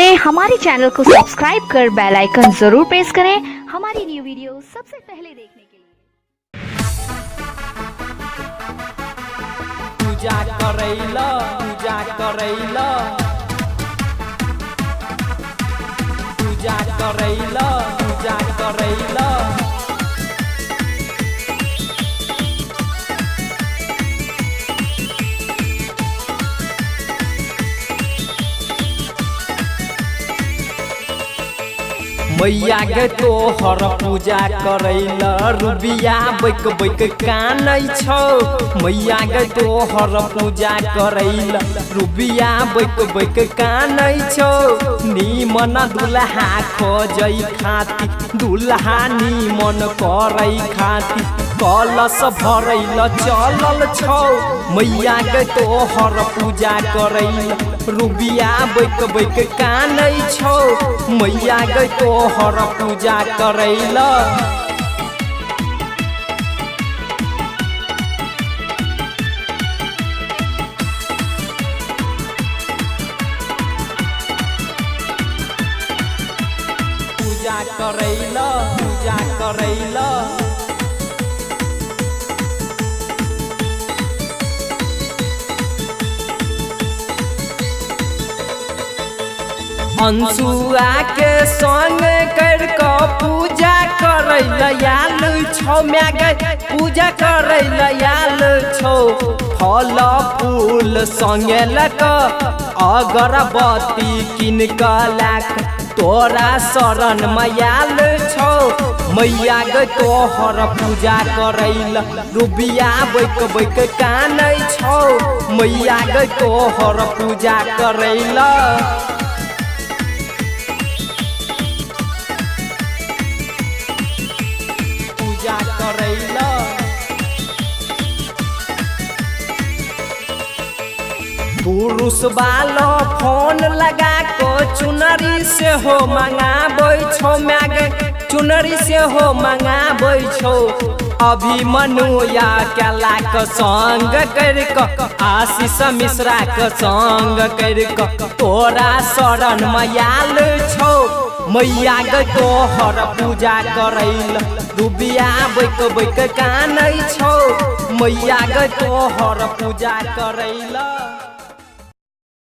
हमारे चैनल को सब्सक्राइब कर बेल आइकन जरूर प्रेस करें हमारी न्यू वीडियो सबसे पहले देखने के लिए। पूजा करैला पूजा करैला पूजा करैला पूजा करैला मैया गे तोहर पूजा करैला रुबिया बैक बैक कानै छौ। मैया गे तोहर पूजा करैला रुबिया बैक बैक कानै छौ। नीमन दुल्हा खोजै खाती दुल्हा नीमन करै खाती कलश भरैला चलल छौ। मैया गे तोहर पूजा करैला रुबिया बैक बैक कानै छौ। मैया गे तोहर पूजा करैला पूजा करैला पूजा करैला अंसुआ के संग कर पूजा करैला आयल छौ। म्यागे पूजा करैला आयल छौ। फल फूल संगे लक अगरबत्ती किन क लाक तोरा शरण मयाल छौ। मैया गे तोहर पूजा करैला रुबिया बैक बैक कानै छौ। मैया गे तोहर पूजा करैला पूजा करैला पुरुष वाला फोन लगा को चुनरी से हो मंगाबै छौ। म्यागे चुनरी से हो मंगाबै छौ। अभिमन्युया केला के संग कर आशीष मिश्रा के संग कर तोरा शरण मयाल छौ। मैया गे तोहर पूजा करैला रुबिया बैक बैक कानै छौ। मैया गे तोहर पूजा करैला।